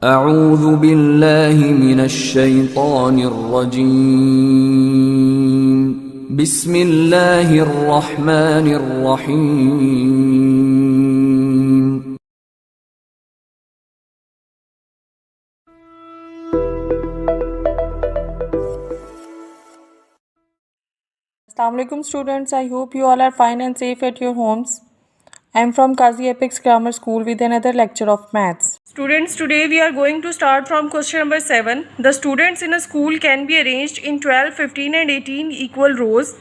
अऊज़ु बिल्लाहि मिनश्शैतानिर्रजीम बिस्मिल्लाहिर्रहमानिर्रहीम। Assalamualaikum students, I hope you all are fine and safe at your homes. I am from Qazi Apex Grammar School with another lecture of maths. Students, today we are going to start from question number 7. The students in a school can be arranged in 12, 15 and 18 equal rows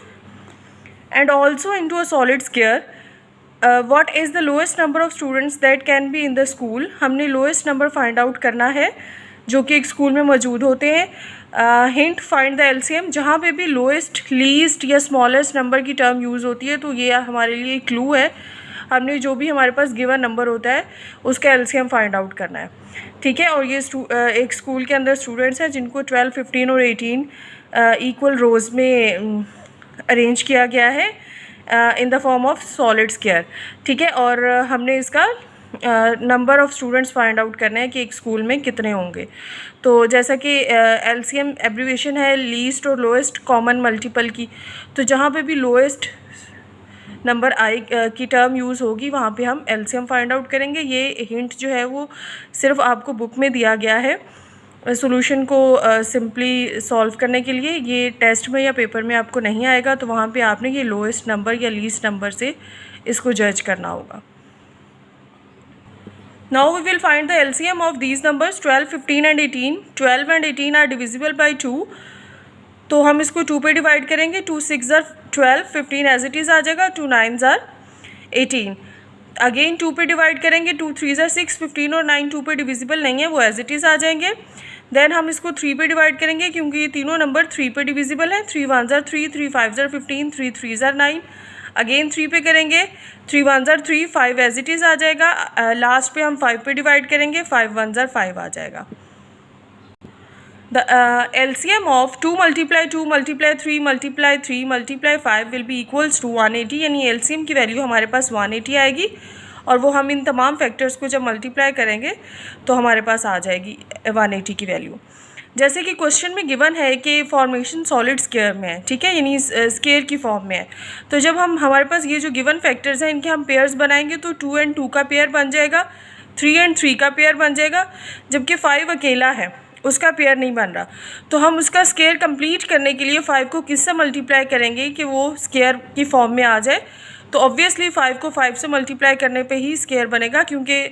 and also into a solid square. What is the lowest number of students that can be in the school? हमने lowest number find out करना है जो कि एक school में मौजूद होते हैं. Hint find the LCM. जहाँ पे भी लोएस्ट, लीस्ट या स्मॉलेस्ट नंबर की टर्म यूज़ होती है तो ये हमारे लिए क्लू है. हमने जो भी हमारे पास गिवन नंबर होता है उसका एलसीएम फाइंड आउट करना है. ठीक है. और ये एक स्कूल के अंदर स्टूडेंट्स हैं जिनको 12, 15 और 18 इक्वल रोज़ में अरेंज किया गया है in the form of solid square. ठीक है. और हमने इसका number of students find out करना है कि एक स्कूल में कितने होंगे. तो जैसा कि एलसीएम एब्रीविएशन है लीस्ट और लोएस्ट कॉमन मल्टीपल की, तो जहाँ पे भी लोएस्ट नंबर आई की टर्म यूज़ होगी वहाँ पे हम एलसीएम फाइंड आउट करेंगे. ये हिंट जो है वो सिर्फ आपको बुक में दिया गया है सॉल्यूशन को सिंपली सॉल्व करने के लिए. ये टेस्ट में या पेपर में आपको नहीं आएगा, तो वहाँ पे आपने ये लोएस्ट नंबर या लीस्ट नंबर से इसको जज करना होगा. Now we will find the LCM of these numbers 12, 15 and 18. 12 and 18 are divisible by 2. तो हम इसको 2 पे डिवाइड करेंगे. 2 6 are 12, 15 एज इट इज़ आ जाएगा. 2 9 are 18. अगेन 2 पे डिवाइड करेंगे. 2 3 are 6, 15 और 9 2 पे डिविजिबल नहीं है, वो एज इट इज़ आ जाएंगे. देन हम इसको 3 पे डिवाइड करेंगे क्योंकि ये तीनों नंबर 3 पे डिविजिबल हैं. 3 1 are 3, 3 5 are 15, 3 3 are 9. अगेन 3 पे करेंगे. 3 1 are 3, 5 एज इट इज़ आ जाएगा. लास्ट पे हम 5 पे डिवाइड करेंगे. 5 1 are 5 आ जाएगा. The LCM of 2 multiply 2 multiply 3 multiply 3 multiply 5 will be equals to 180. यानी LCM की वैल्यू हमारे पास 180 आएगी. और वो हम इन तमाम फैक्टर्स को जब मल्टीप्लाई करेंगे तो हमारे पास आ जाएगी 180 की वैल्यू. जैसे कि क्वेश्चन में गिवन है कि फॉर्मेशन सॉलिड स्क्वायर में है. ठीक है. यानी स्क्वायर की फॉर्म में है. तो जब हमारे पास ये जो गिवन फैक्टर्स हैं इनके हम पेयर्स बनाएंगे तो 2 and 2 का पेयर बन जाएगा, 3 and 3 का पेयर बन जाएगा, जबकि 5 अकेला है, उसका पेयर नहीं बन रहा. तो हम उसका स्क्वायर कंप्लीट करने के लिए 5 को किससे मल्टीप्लाई करेंगे कि वो स्क्वायर की फॉर्म में आ जाए. तो ऑब्वियसली 5 को 5 से मल्टीप्लाई करने पे ही स्क्वायर बनेगा, क्योंकि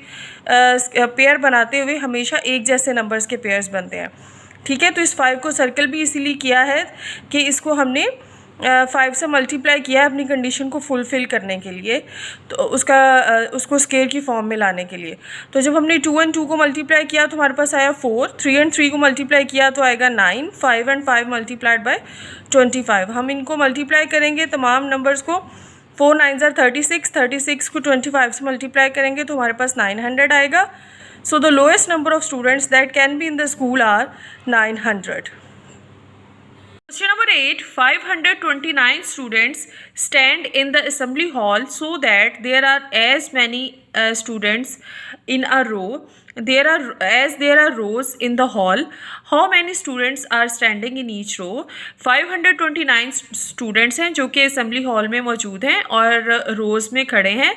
पेयर बनाते हुए हमेशा एक जैसे नंबर्स के पेयर्स बनते हैं. ठीक है. तो इस 5 को सर्कल भी इसीलिए किया है कि इसको हमने 5 से मल्टीप्लाई किया है अपनी कंडीशन को फुलफ़िल करने के लिए, तो उसको स्क्वायर की फॉर्म में लाने के लिए. तो जब हमने 2 and 2 को मल्टीप्लाई किया तो हमारे पास आया 4. 3 and 3 को मल्टीप्लाई किया तो आएगा 9. 5 and 5 मल्टीप्लाइड बाय 25. हम इनको मल्टीप्लाई करेंगे तमाम नंबर्स को. 4 9s are 36. 36 को 25 से मल्टीप्लाई करेंगे तो हमारे पास 900 आएगा. So the lowest number of students that can be in the school are 900. Question number 8. 529 students stand in the assembly hall so that there are as many students in a row. There are rows in the hall. How many students are standing in each row? 529 students हैं जो कि assembly hall में मौजूद हैं और rows में खड़े हैं.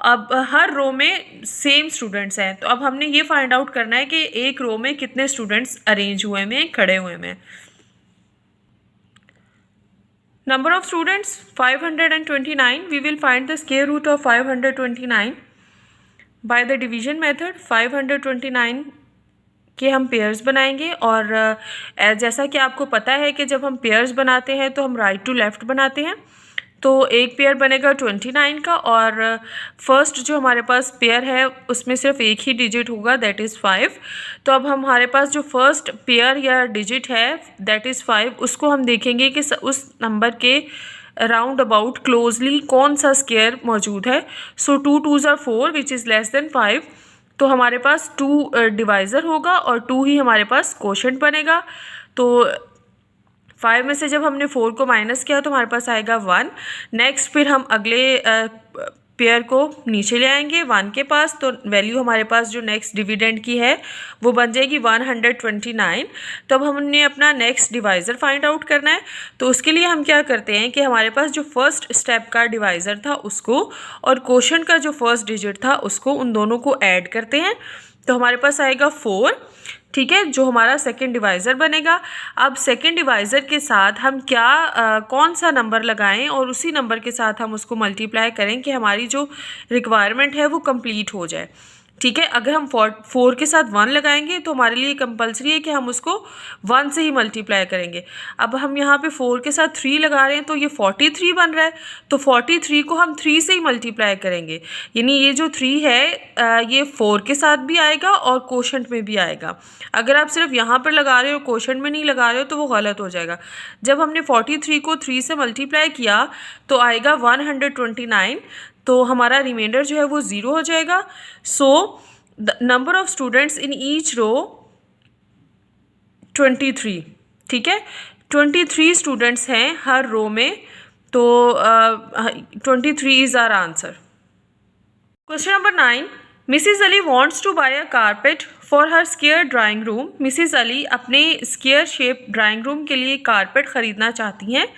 अब हर रो में सेम स्टूडेंट्स हैं, तो अब हमने ये फाइंड आउट करना है कि एक रो में कितने स्टूडेंट्स अरेंज हुए हैं, खड़े हुए हैं. Number of students 529. We will find the square root of 529 by the division method. 529 के हम पेयर्स बनाएंगे और जैसा कि आपको पता है कि जब हम पेयर्स बनाते हैं तो हम राइट टू लेफ़्ट बनाते हैं. तो एक पेयर बनेगा 29 का और फर्स्ट जो हमारे पास पेयर है उसमें सिर्फ एक ही डिजिट होगा, दैट इज़ 5. तो अब हमारे पास जो फर्स्ट पेयर या डिजिट है दैट इज़ 5, उसको हम देखेंगे कि उस नंबर के राउंड अबाउट क्लोजली कौन सा स्क्वायर मौजूद है. सो 2 2s are 4 which is less than 5. तो हमारे पास 2 डिवाइज़र होगा और 2 ही हमारे पास कोशेंट बनेगा. तो 5 में से जब हमने 4 को माइनस किया तो हमारे पास आएगा 1. नेक्स्ट फिर हम अगले पेयर को नीचे ले आएंगे 1 के पास, तो वैल्यू हमारे पास जो नेक्स्ट डिविडेंड की है वो बन जाएगी 129। तो अब हमने अपना नेक्स्ट डिवाइज़र फाइंड आउट करना है। तो उसके लिए हम क्या करते हैं कि हमारे पास जो फर्स्ट स्टेप का डिवाइज़र था उसको और क्वोशंट का जो फर्स्ट डिजिट था उसको, उन दोनों को ऐड करते हैं। तो हमारे पास आएगा 4, ठीक है, जो हमारा सेकंड डिवाइज़र बनेगा। अब सेकंड डिवाइज़र के साथ हम कौन सा नंबर लगाएं और उसी नंबर के साथ हम उसको मल्टीप्लाई करें कि हमारी जो रिक्वायरमेंट है वो कंप्लीट हो जाए, ठीक है। अगर हम 4 के साथ 1 लगाएंगे तो हमारे लिए कंपलसरी है कि हम उसको 1 से ही मल्टीप्लाई करेंगे। अब हम यहाँ पे 4 के साथ 3 लगा रहे हैं तो ये 43 बन रहा है, तो 43 को हम 3 से ही मल्टीप्लाई करेंगे, यानी ये जो 3 है ये 4 के साथ भी आएगा और क्वोशंट में भी आएगा। अगर आप सिर्फ यहाँ पर लगा रहे हो, क्वोशंट में नहीं लगा रहे हो, तो वो गलत हो जाएगा। जब हमने 43 को 3 से मल्टीप्लाई किया तो आएगा 129, तो हमारा रिमाइंडर जो है वो 0 हो जाएगा। So the number of students in each row 23, ठीक है, 23 स्टूडेंट्स हैं हर रो में, तो 23 is our answer. Question number 9, Mrs Ali wants to buy a carpet for her square drawing room. Mrs Ali अपने स्क्वायर शेप ड्राइंग रूम के लिए कारपेट ख़रीदना चाहती हैं।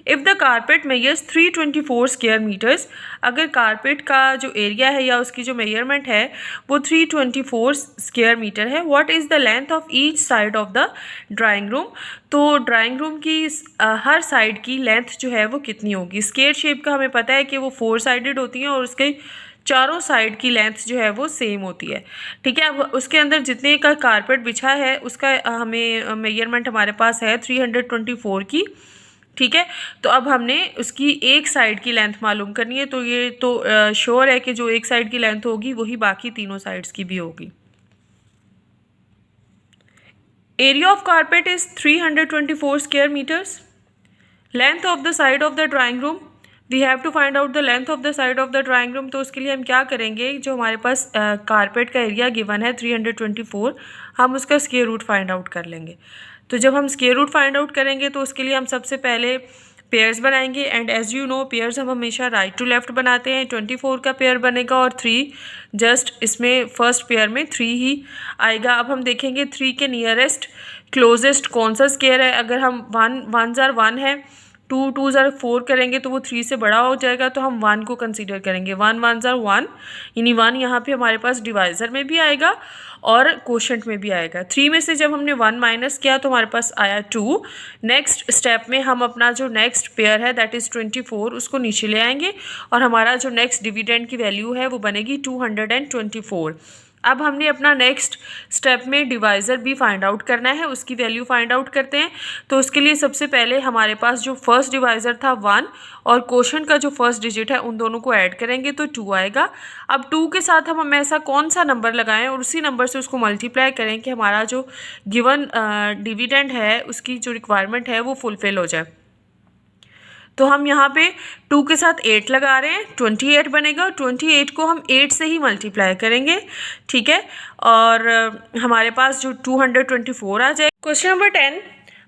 If the carpet measures 324 square metres, अगर कारपेट का जो एरिया है या उसकी जो मेजरमेंट है वो 324 स्क्वायर मीटर है, what is the length of each side of the drawing room. तो ड्राइंग रूम की हर साइड की लेंथ जो है वो कितनी होगी। स्क्वायर शेप का हमें पता है कि वो 4 साइडेड होती हैं और उसके चारों साइड की लेंथ जो है वो सेम होती है, ठीक है। अब उसके अंदर जितने का कारपेट बिछा है उसका हमें मेजरमेंट हमारे पास है 324 की, ठीक है। तो अब हमने उसकी एक साइड की लेंथ मालूम करनी है, तो ये तो श्योर है कि जो एक साइड की लेंथ होगी वही बाकी तीनों साइड्स की भी होगी। Area of carpet is 324 square metres. Length of the side of the drawing room, we have to find out the length of the side of the drawing room. तो उसके लिए हम क्या करेंगे, जो हमारे पास कारपेट का एरिया गिवन है 324, हम उसका स्क्वायर रूट फाइंड आउट कर लेंगे। तो जब हम स्क्वायर रूट फाइंड आउट करेंगे तो उसके लिए हम सबसे पहले पेयर्स बनाएंगे, and as you know pairs हम हमेशा राइट टू लेफ्ट बनाते हैं। 24 का पेयर बनेगा और 3 जस्ट इसमें फर्स्ट पेयर में 3 ही आएगा। अब हम देखेंगे 3 के नियरेस्ट क्लोजेस्ट कौन सा स्क्वायर है। अगर हम 1 है, 2 4 करेंगे तो वो 3 से बड़ा हो जाएगा, तो हम 1 को कंसीडर करेंगे। 1 1, यानी 1 यहाँ पे हमारे पास डिवाइज़र में भी आएगा और क्वोशंट में भी आएगा। 3 में से जब हमने 1 माइनस किया तो हमारे पास आया 2। नेक्स्ट स्टेप में हम अपना जो नेक्स्ट पेयर है दैट इज़ 24 उसको नीचे ले आएंगे और हमारा जो नेक्स्ट डिविडेंड की वैल्यू है वो बनेगी 224। अब हमने अपना नेक्स्ट स्टेप में डिवाइज़र भी फाइंड आउट करना है, उसकी वैल्यू फाइंड आउट करते हैं। तो उसके लिए सबसे पहले हमारे पास जो फर्स्ट डिवाइज़र था 1 और क्वोशंट का जो फर्स्ट डिजिट है उन दोनों को ऐड करेंगे तो 2 आएगा। अब 2 के साथ हम ऐसा कौन सा नंबर लगाएं और उसी नंबर से उसको मल्टीप्लाई करें कि हमारा जो गिवन डिविडेंड है उसकी जो रिक्वायरमेंट है वो फुलफ़िल हो जाए। तो हम यहाँ पे 2 के साथ 8 लगा रहे हैं, 28 बनेगा। 28 को हम 8 से ही मल्टीप्लाई करेंगे, ठीक है, और हमारे पास जो 224 आ जाए। Question number 10,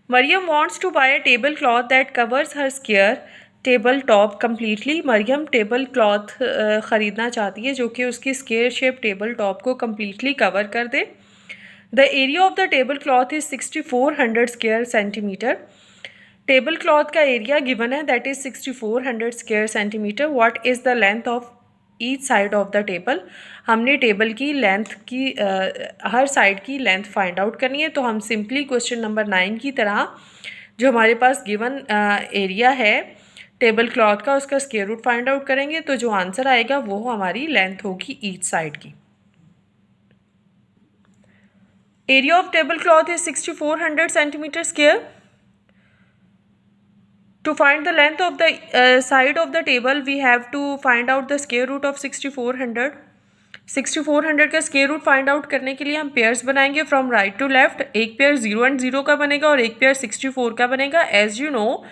Mariam wants to buy a table cloth that covers her square table top completely. Mariam table cloth ख़रीदना चाहती है जो कि उसकी स्क्वायर शेप टेबल टॉप को कम्प्लीटली कवर कर दे। The area of the table cloth is 6400 square centimetre. Table cloth का एरिया गिवन है that is 6400 square centimetre. What is the length of each side of the table. हमने table की length की हर side की length find out करनी है। तो हम सिंपली क्वेश्चन नंबर 9 की तरह जो हमारे पास गिवन एरिया है टेबल क्लॉथ का उसका स्क्वायर रूट फाइंड आउट करेंगे, तो जो आंसर आएगा वो हमारी लेंथ होगी ईच साइड की। Area of table cloth is 6400 centimetre square. To find the length of the side of the table, we have to find out the square root of 6400. 6400 का square root find out करने के लिए हम pairs बनाएंगे from right to left. एक pair 0 and 0 का बनेगा और एक पेयर 64 का बनेगा। As you know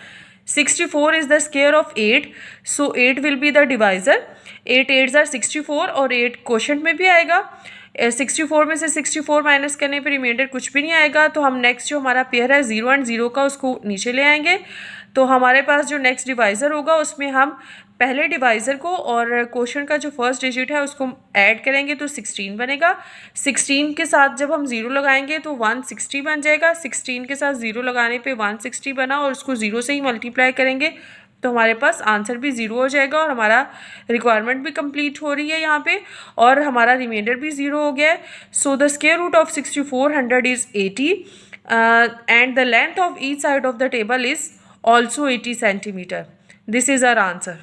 64 is the square of 8, so 8 will be the divisor. 8 8s are 64 और 8 क्वोशंट में भी आएगा। 64 में से 64 माइनस करने पर रिमाइंडर कुछ भी नहीं आएगा। तो हम नेक्स्ट जो हमारा पेयर है 0 and 0 का उसको नीचे ले आएंगे। तो हमारे पास जो नेक्स्ट डिवाइज़र होगा उसमें हम पहले डिवाइज़र को और क्वोशंट का जो फर्स्ट डिजिट है उसको ऐड करेंगे तो 16 बनेगा। 16 के साथ जब हम 0 लगाएंगे तो 160 बन जाएगा। 16 के साथ 0 लगाने पे 160 बना और उसको 0 से ही मल्टीप्लाई करेंगे तो हमारे पास आंसर भी 0 हो जाएगा और हमारा रिक्वायरमेंट भी कंप्लीट हो रही है यहाँ पे और हमारा रिमाइंडर भी 0 हो गया है। So the square root of 6400 is 80 and the length of each side of the table is also 80 centimetre. This is our answer.